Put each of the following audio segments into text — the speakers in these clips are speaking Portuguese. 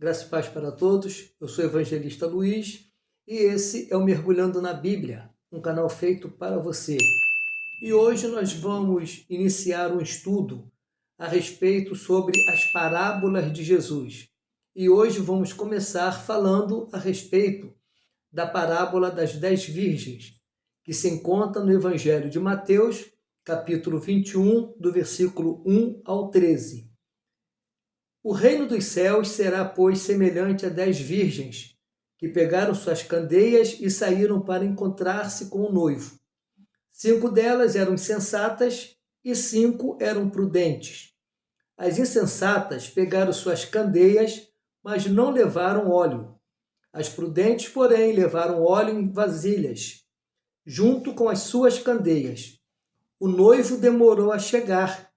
Graça e paz para todos. Eu sou o evangelista Luiz e esse é o Mergulhando na Bíblia, um canal feito para você. E hoje nós vamos iniciar um estudo a respeito sobre as parábolas de Jesus. E hoje vamos começar falando a respeito da parábola das 10 virgens, que se encontra no Evangelho de Mateus, capítulo 21, do versículo 1 ao 13. O reino dos céus será, pois, semelhante a 10 virgens, que pegaram suas candeias e saíram para encontrar-se com o noivo. 5 delas eram insensatas e 5 eram prudentes. As insensatas pegaram suas candeias, mas não levaram óleo. As prudentes, porém, levaram óleo em vasilhas, junto com as suas candeias. O noivo demorou a chegar,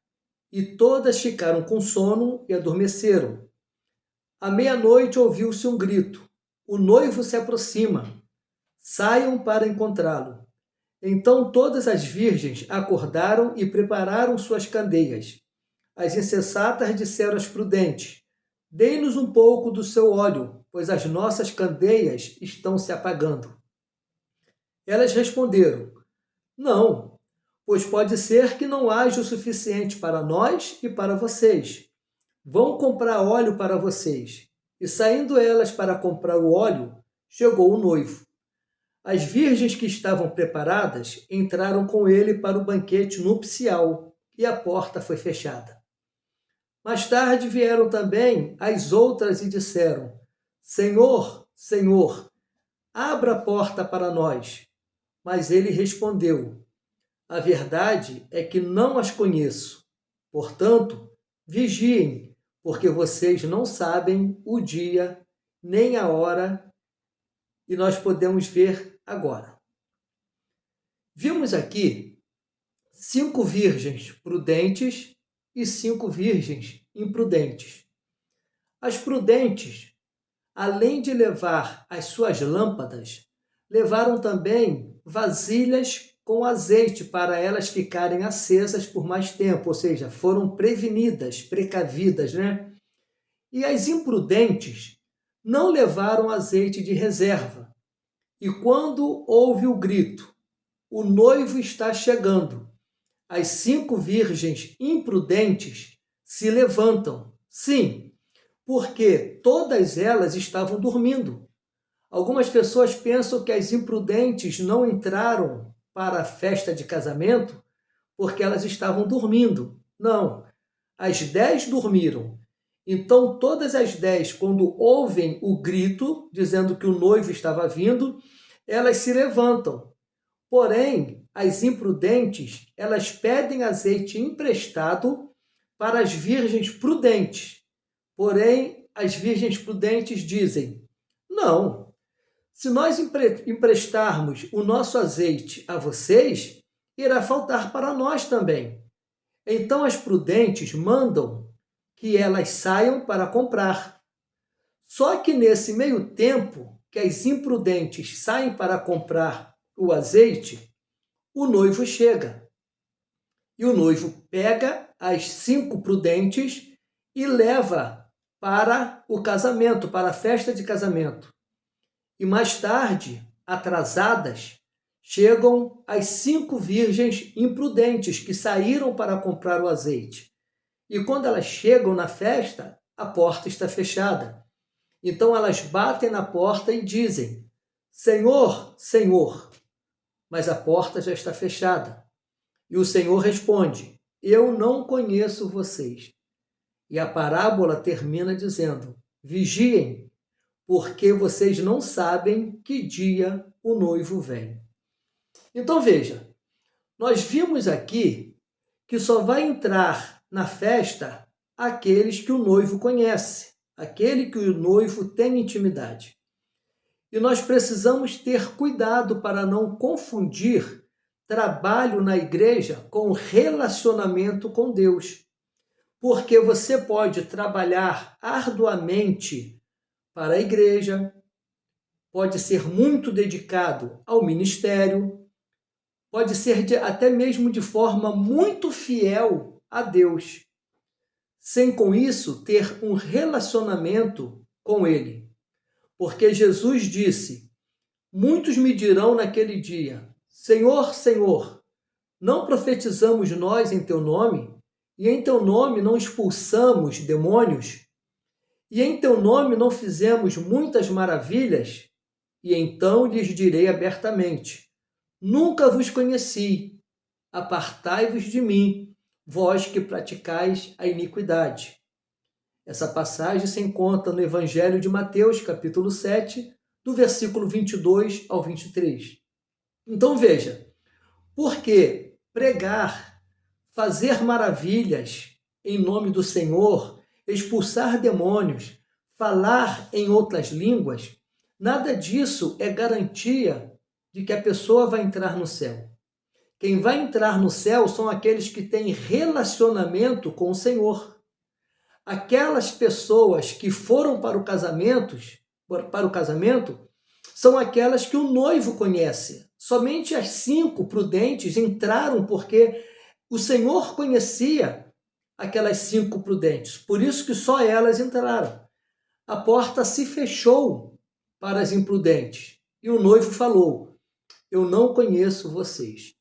e todas ficaram com sono e adormeceram. À meia-noite ouviu-se um grito: o noivo se aproxima, saiam para encontrá-lo. Então todas as virgens acordaram e prepararam suas candeias. As insensatas disseram às prudentes: dê-nos um pouco do seu óleo, pois as nossas candeias estão se apagando. Elas responderam: não, pois pode ser que não haja o suficiente para nós e para vocês. Vão comprar óleo para vocês. E saindo elas para comprar o óleo, chegou o noivo. As virgens que estavam preparadas entraram com ele para o banquete nupcial, e a porta foi fechada. Mais tarde vieram também as outras e disseram: Senhor, Senhor, abra a porta para nós. Mas ele respondeu: a verdade é que não as conheço. Portanto, vigiem, porque vocês não sabem o dia nem a hora, e nós podemos ver agora. Vimos aqui 5 virgens prudentes e 5 virgens imprudentes. As prudentes, além de levar as suas lâmpadas, levaram também vasilhas com azeite para elas ficarem acesas por mais tempo, ou seja, foram prevenidas, precavidas, né? E as imprudentes não levaram azeite de reserva. E quando houve o grito, o noivo está chegando, as 5 virgens imprudentes se levantam. Sim, porque todas elas estavam dormindo. Algumas pessoas pensam que as imprudentes não entraram para a festa de casamento porque elas estavam dormindo. Não, as 10 dormiram. Então, todas as 10, quando ouvem o grito, dizendo que o noivo estava vindo, elas se levantam. Porém, as imprudentes, elas pedem azeite emprestado para as virgens prudentes. Porém, as virgens prudentes dizem: não, se nós emprestarmos o nosso azeite a vocês, irá faltar para nós também. Então as prudentes mandam que elas saiam para comprar. Só que nesse meio tempo que as imprudentes saem para comprar o azeite, o noivo chega. E o noivo pega as 5 prudentes e leva para o casamento, para a festa de casamento. E mais tarde, atrasadas, chegam as 5 virgens imprudentes que saíram para comprar o azeite. E quando elas chegam na festa, a porta está fechada. Então elas batem na porta e dizem: Senhor, Senhor. Mas a porta já está fechada. E o Senhor responde: eu não conheço vocês. E a parábola termina dizendo: vigiem, porque vocês não sabem que dia o noivo vem. Então veja, nós vimos aqui que só vai entrar na festa aqueles que o noivo conhece, aquele que o noivo tem intimidade. E nós precisamos ter cuidado para não confundir trabalho na igreja com relacionamento com Deus. Porque você pode trabalhar arduamente para a igreja, pode ser muito dedicado ao ministério, pode ser até mesmo de forma muito fiel a Deus, sem com isso ter um relacionamento com ele. Porque Jesus disse: muitos me dirão naquele dia: Senhor, Senhor, não profetizamos nós em teu nome? E em teu nome não expulsamos demônios? E em teu nome não fizemos muitas maravilhas? E então lhes direi abertamente: nunca vos conheci, apartai-vos de mim, vós que praticais a iniquidade. Essa passagem se encontra no Evangelho de Mateus, capítulo 7, do versículo 22 ao 23. Então veja, porque pregar, fazer maravilhas em nome do Senhor, expulsar demônios, falar em outras línguas, nada disso é garantia de que a pessoa vai entrar no céu. Quem vai entrar no céu são aqueles que têm relacionamento com o Senhor. Aquelas pessoas que foram para o casamento são aquelas que o noivo conhece. Somente as 5 prudentes entraram porque o Senhor conhecia aquelas 5 prudentes. Por isso que só elas entraram. A porta se fechou para as imprudentes. E o noivo falou: eu não conheço vocês.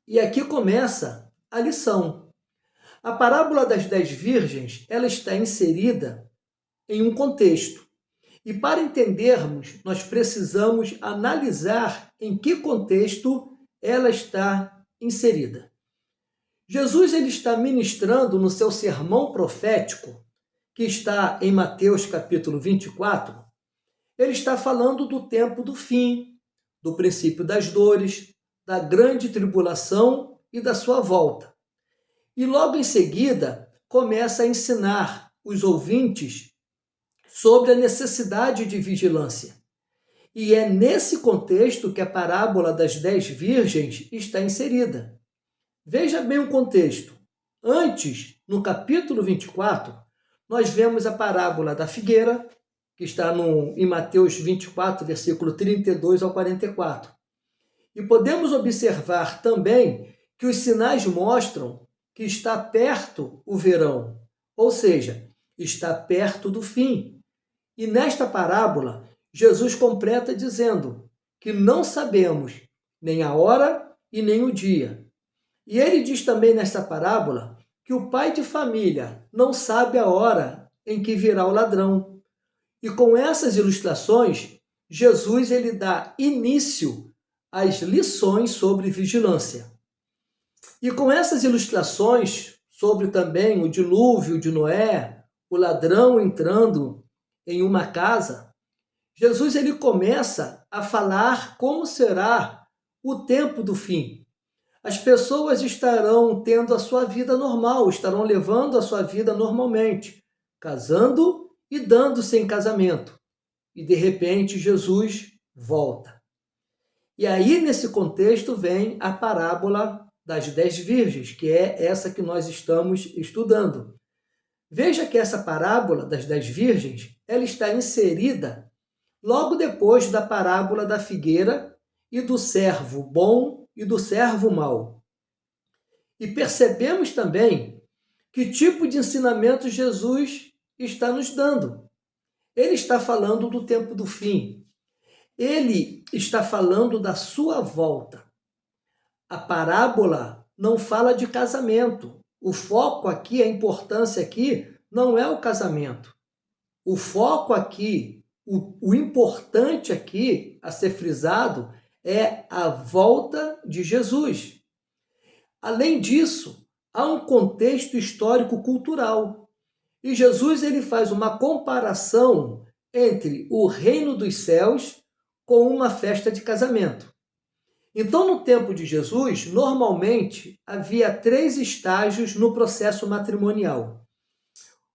E aqui começa a lição. A parábola das 10 virgens, ela está inserida em um contexto. E para entendermos, nós precisamos analisar em que contexto ela está inserida. Jesus ele está ministrando no seu sermão profético, que está em Mateus capítulo 24, ele está falando do tempo do fim, do princípio das dores, da grande tribulação e da sua volta. E logo em seguida, começa a ensinar os ouvintes sobre a necessidade de vigilância. E é nesse contexto que a parábola das 10 virgens está inserida. Veja bem o contexto. Antes, no capítulo 24, nós vemos a parábola da figueira, que está em Mateus 24, versículo 32 ao 44. E podemos observar também que os sinais mostram que está perto o verão, ou seja, está perto do fim. E nesta parábola, Jesus completa dizendo que não sabemos nem a hora e nem o dia. E ele diz também nesta parábola que o pai de família não sabe a hora em que virá o ladrão. E com essas ilustrações, Jesus ele dá início às lições sobre vigilância. E com essas ilustrações sobre também o dilúvio de Noé, o ladrão entrando em uma casa, Jesus ele começa a falar como será o tempo do fim. As pessoas estarão tendo a sua vida normal, estarão levando a sua vida normalmente, casando e dando-se em casamento. E de repente Jesus volta. E aí nesse contexto vem a parábola das 10 virgens, que é essa que nós estamos estudando. Veja que essa parábola das 10 virgens, ela está inserida logo depois da parábola da figueira e do servo bom e do servo mau. E percebemos também que tipo de ensinamento Jesus está nos dando. Ele está falando do tempo do fim. Ele está falando da sua volta. A parábola não fala de casamento. O foco aqui, a importância aqui, não é o casamento. O foco aqui, o importante aqui a ser frisado é a volta de Jesus. Além disso, há um contexto histórico-cultural. E Jesus ele faz uma comparação entre o reino dos céus com uma festa de casamento. Então, no tempo de Jesus, normalmente havia 3 estágios no processo matrimonial.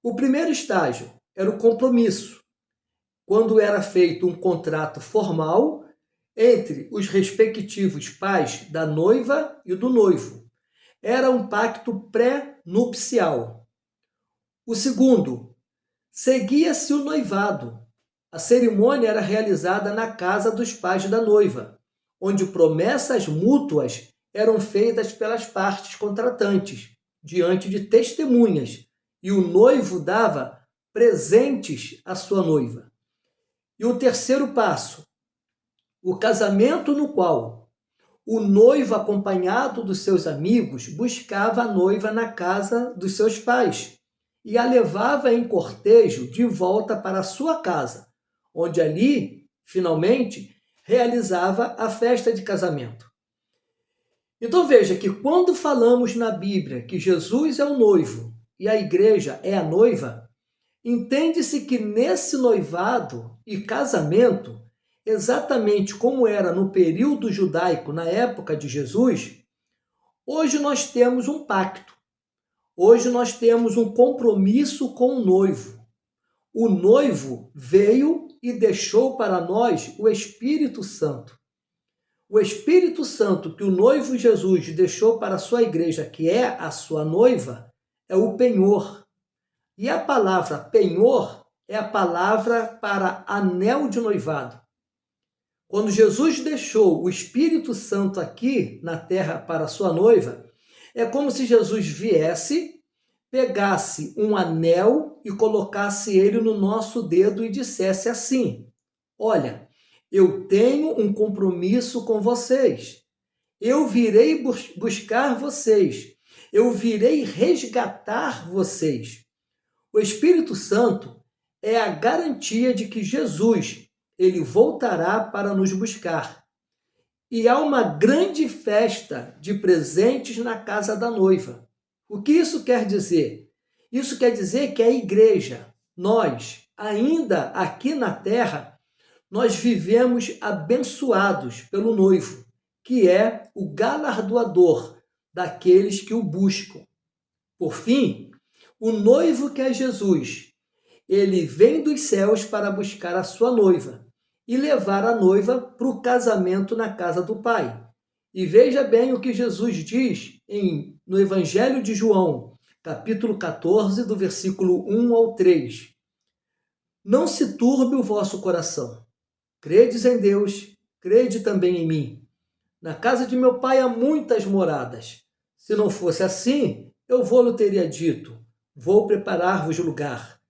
O primeiro estágio era o compromisso, quando era feito um contrato formal entre os respectivos pais da noiva e do noivo. Era um pacto pré-nupcial. O segundo, seguia-se o noivado. A cerimônia era realizada na casa dos pais da noiva, onde promessas mútuas eram feitas pelas partes contratantes, diante de testemunhas, e o noivo dava presentes à sua noiva. E o terceiro passo, o casamento no qual o noivo, acompanhado dos seus amigos, buscava a noiva na casa dos seus pais e a levava em cortejo de volta para a sua casa, onde ali, finalmente, realizava a festa de casamento. Então veja que quando falamos na Bíblia que Jesus é o noivo e a igreja é a noiva, entende-se que nesse noivado e casamento, exatamente como era no período judaico, na época de Jesus, hoje nós temos um pacto. Hoje nós temos um compromisso com o noivo. O noivo veio e deixou para nós o Espírito Santo. O Espírito Santo que o noivo Jesus deixou para a sua igreja, que é a sua noiva, é o penhor. E a palavra penhor é a palavra para anel de noivado. Quando Jesus deixou o Espírito Santo aqui na terra para a sua noiva, é como se Jesus viesse, pegasse um anel e colocasse ele no nosso dedo e dissesse assim: olha, eu tenho um compromisso com vocês. Eu virei buscar vocês. Eu virei resgatar vocês. O Espírito Santo é a garantia de que Jesus, ele voltará para nos buscar. E há uma grande festa de presentes na casa da noiva. O que isso quer dizer? Isso quer dizer que a igreja, nós, ainda aqui na terra, nós vivemos abençoados pelo noivo, que é o galardoador daqueles que o buscam. Por fim, o noivo que é Jesus, ele vem dos céus para buscar a sua noiva e levar a noiva para o casamento na casa do Pai. E veja bem o que Jesus diz no Evangelho de João, capítulo 14, do versículo 1 ao 3. Não se turbe o vosso coração. Credes em Deus, crede também em mim. Na casa de meu Pai há muitas moradas. Se não fosse assim, eu vou-lhe teria dito, vou preparar-vos lugar.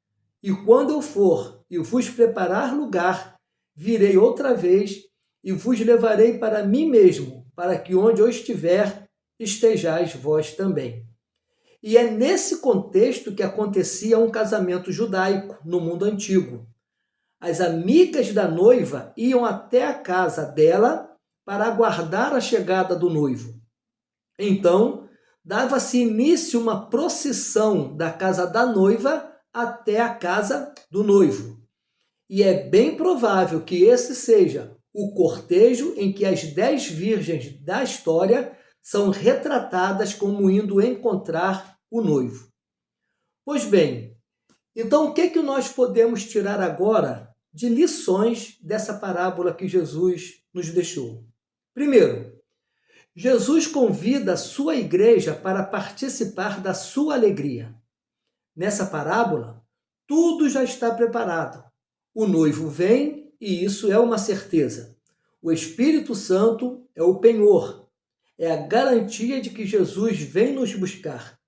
E quando eu for e vos preparar lugar, virei outra vez e vos levarei para mim mesmo, para que onde eu estiver, estejais vós também. E é nesse contexto que acontecia um casamento judaico no mundo antigo. As amigas da noiva iam até a casa dela para aguardar a chegada do noivo. Então, dava-se início uma procissão da casa da noiva até a casa do noivo. E é bem provável que esse seja o cortejo em que as 10 virgens da história são retratadas como indo encontrar o noivo. Pois bem, então o que nós podemos tirar agora de lições dessa parábola que Jesus nos deixou? Primeiro, Jesus convida a sua igreja para participar da sua alegria. Nessa parábola, tudo já está preparado. O noivo vem e isso é uma certeza. O Espírito Santo é o penhor, é a garantia de que Jesus vem nos buscar.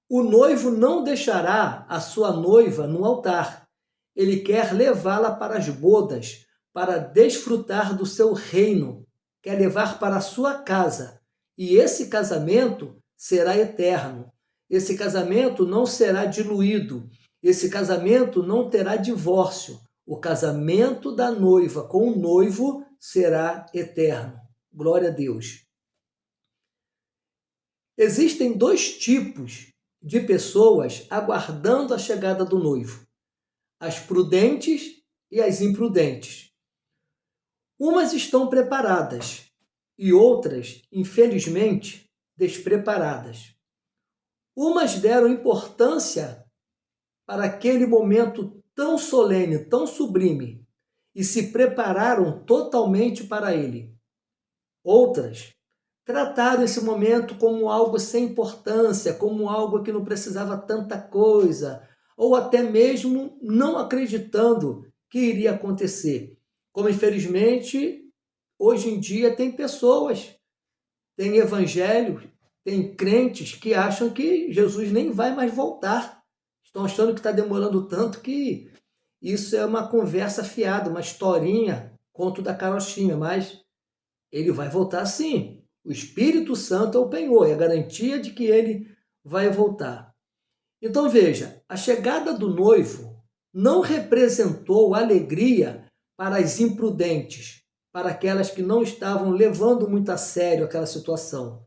O noivo não deixará a sua noiva no altar. Ele quer levá-la para as bodas, para desfrutar do seu reino, quer levar para a sua casa. E esse casamento será eterno. Esse casamento não será diluído. Esse casamento não terá divórcio. O casamento da noiva com o noivo será eterno. Glória a Deus. Existem 2 tipos de pessoas aguardando a chegada do noivo: as prudentes e as imprudentes. Umas estão preparadas e outras, infelizmente, despreparadas. Umas deram importância para aquele momento tão solene, tão sublime, e se prepararam totalmente para ele. Outras trataram esse momento como algo sem importância, como algo que não precisava tanta coisa, ou até mesmo não acreditando que iria acontecer. Como, infelizmente, hoje em dia tem pessoas, tem evangelhos, tem crentes que acham que Jesus nem vai mais voltar. Estão achando que está demorando tanto que isso é uma conversa fiada, uma historinha, conto da carochinha, mas ele vai voltar sim. O Espírito Santo é o penhor, é a garantia de que ele vai voltar. Então veja, a chegada do noivo não representou alegria para as imprudentes, para aquelas que não estavam levando muito a sério aquela situação,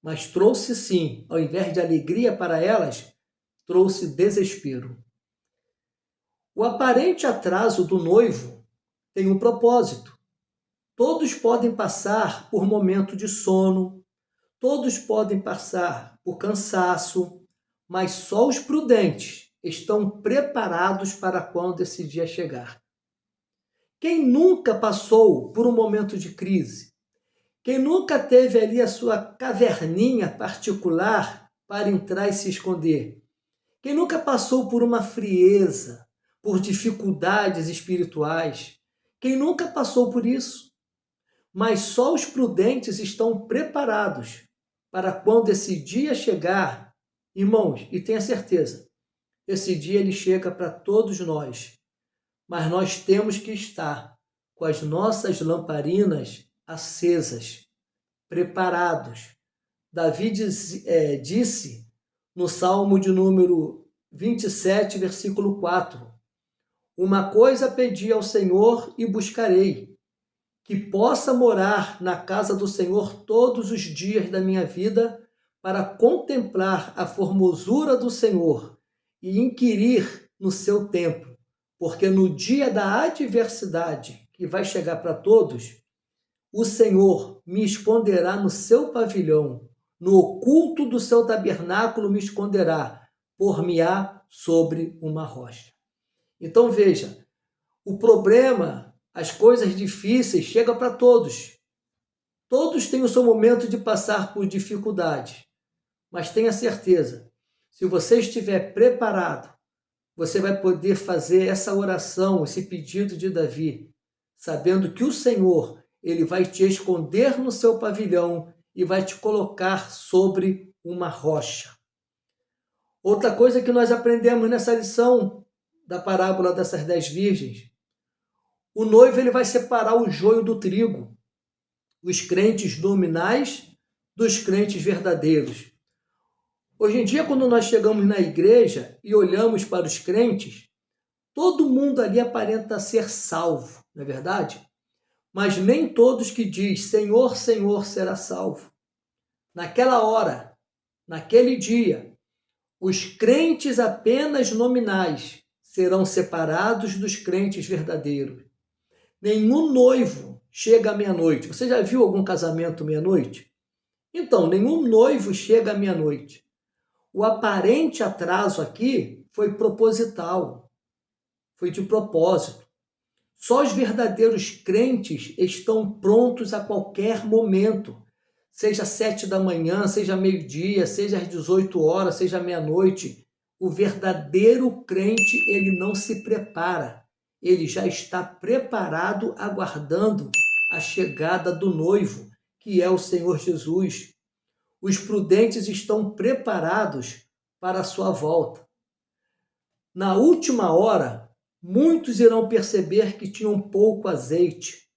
mas trouxe sim, ao invés de alegria para elas, trouxe desespero. O aparente atraso do noivo tem um propósito. Todos podem passar por momento de sono, todos podem passar por cansaço, mas só os prudentes estão preparados para quando esse dia chegar. Quem nunca passou por um momento de crise? Quem nunca teve ali a sua caverninha particular para entrar e se esconder? Quem nunca passou por uma frieza, por dificuldades espirituais? Quem nunca passou por isso? Mas só os prudentes estão preparados para quando esse dia chegar, irmãos, e tenha certeza, esse dia ele chega para todos nós, mas nós temos que estar com as nossas lamparinas acesas, preparados. Davi disse no Salmo de número 27, versículo 4, uma coisa pedi ao Senhor e buscarei, que possa morar na casa do Senhor todos os dias da minha vida, para contemplar a formosura do Senhor e inquirir no seu templo, porque no dia da adversidade que vai chegar para todos, o Senhor me esconderá no seu pavilhão, no oculto do seu tabernáculo me esconderá, por-me-á sobre uma rocha. Então veja, o problema, as coisas difíceis chegam para todos. Todos têm o seu momento de passar por dificuldade, mas tenha certeza, se você estiver preparado, você vai poder fazer essa oração, esse pedido de Davi, sabendo que o Senhor, ele vai te esconder no seu pavilhão e vai te colocar sobre uma rocha. Outra coisa que nós aprendemos nessa lição da parábola dessas 10 virgens, o noivo ele vai separar o joio do trigo, os crentes nominais dos crentes verdadeiros. Hoje em dia, quando nós chegamos na igreja e olhamos para os crentes, todo mundo ali aparenta ser salvo, não é verdade? Mas nem todos que diz Senhor, Senhor será salvo. Naquela hora, naquele dia, os crentes apenas nominais serão separados dos crentes verdadeiros. Nenhum noivo chega à meia-noite. Você já viu algum casamento meia-noite? Então, nenhum noivo chega à meia-noite. O aparente atraso aqui foi proposital, foi de propósito. Só os verdadeiros crentes estão prontos a qualquer momento, seja 7 da manhã, seja meio-dia, seja às 18 horas, seja meia-noite. O verdadeiro crente, ele não se prepara, ele já está preparado, aguardando a chegada do noivo, que é o Senhor Jesus. Os prudentes estão preparados para a sua volta. Na última hora, muitos irão perceber que tinham pouco azeite.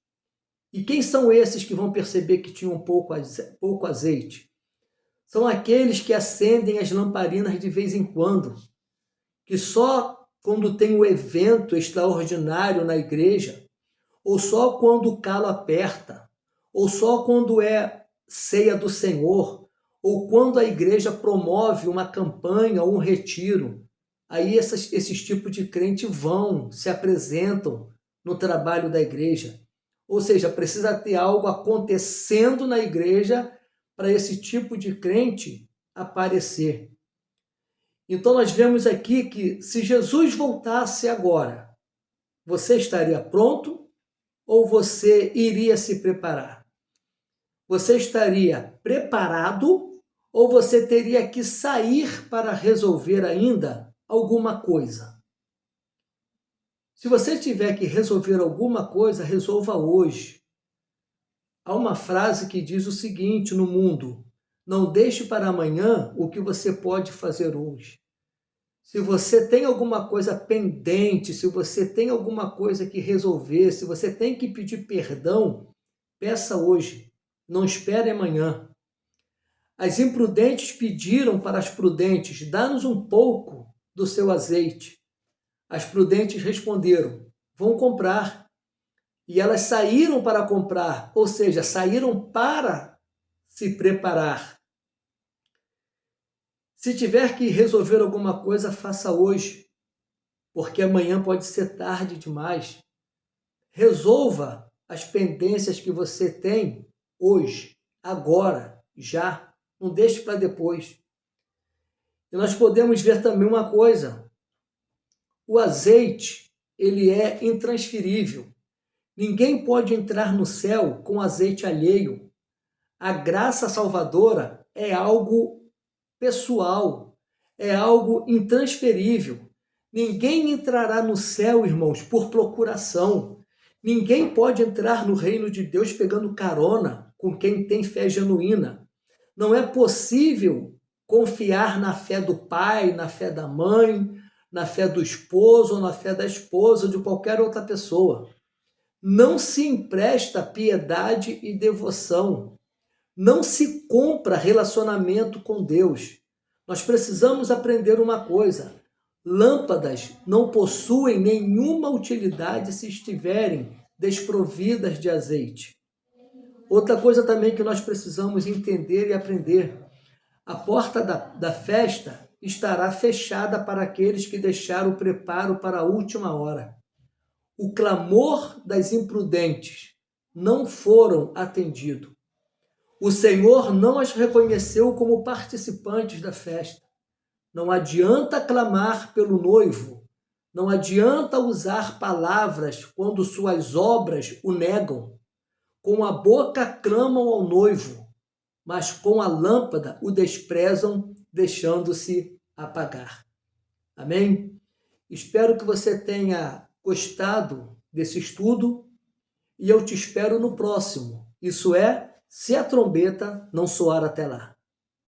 E quem são esses que vão perceber que tinham pouco azeite? São aqueles que acendem as lamparinas de vez em quando, que só quando tem um evento extraordinário na igreja, ou só quando o calo aperta, ou só quando é ceia do Senhor, ou quando a igreja promove uma campanha ou um retiro, aí esses tipos de crente vão, se apresentam no trabalho da igreja. Ou seja, precisa ter algo acontecendo na igreja para esse tipo de crente aparecer. Então nós vemos aqui que se Jesus voltasse agora, você estaria pronto ou você iria se preparar? Você estaria preparado ou você teria que sair para resolver ainda alguma coisa? Se você tiver que resolver alguma coisa, resolva hoje. Há uma frase que diz o seguinte no mundo: não deixe para amanhã o que você pode fazer hoje. Se você tem alguma coisa pendente, se você tem alguma coisa que resolver, se você tem que pedir perdão, peça hoje, não espere amanhã. As imprudentes pediram para as prudentes: dá-nos um pouco do seu azeite. As prudentes responderam: vão comprar. E elas saíram para comprar, ou seja, saíram para se preparar. Se tiver que resolver alguma coisa, faça hoje, porque amanhã pode ser tarde demais. Resolva as pendências que você tem hoje, agora, já. Não deixe para depois. E nós podemos ver também uma coisa: o azeite, ele é intransferível. Ninguém pode entrar no céu com azeite alheio. A graça salvadora é algo pessoal, é algo intransferível. Ninguém entrará no céu, irmãos, por procuração. Ninguém pode entrar no reino de Deus pegando carona com quem tem fé genuína. Não é possível confiar na fé do pai, na fé da mãe, na fé do esposo ou na fé da esposa ou de qualquer outra pessoa. Não se empresta piedade e devoção. Não se compra relacionamento com Deus. Nós precisamos aprender uma coisa: lâmpadas não possuem nenhuma utilidade se estiverem desprovidas de azeite. Outra coisa também que nós precisamos entender e aprender: a porta da festa estará fechada para aqueles que deixaram o preparo para a última hora. O clamor das imprudentes não foram atendidos. O Senhor não as reconheceu como participantes da festa. Não adianta clamar pelo noivo, não adianta usar palavras quando suas obras o negam. Com a boca clamam ao noivo, mas com a lâmpada o desprezam, deixando-se apagar. Amém? Espero que você tenha gostado desse estudo e eu te espero no próximo. Isso é, se a trombeta não soar até lá.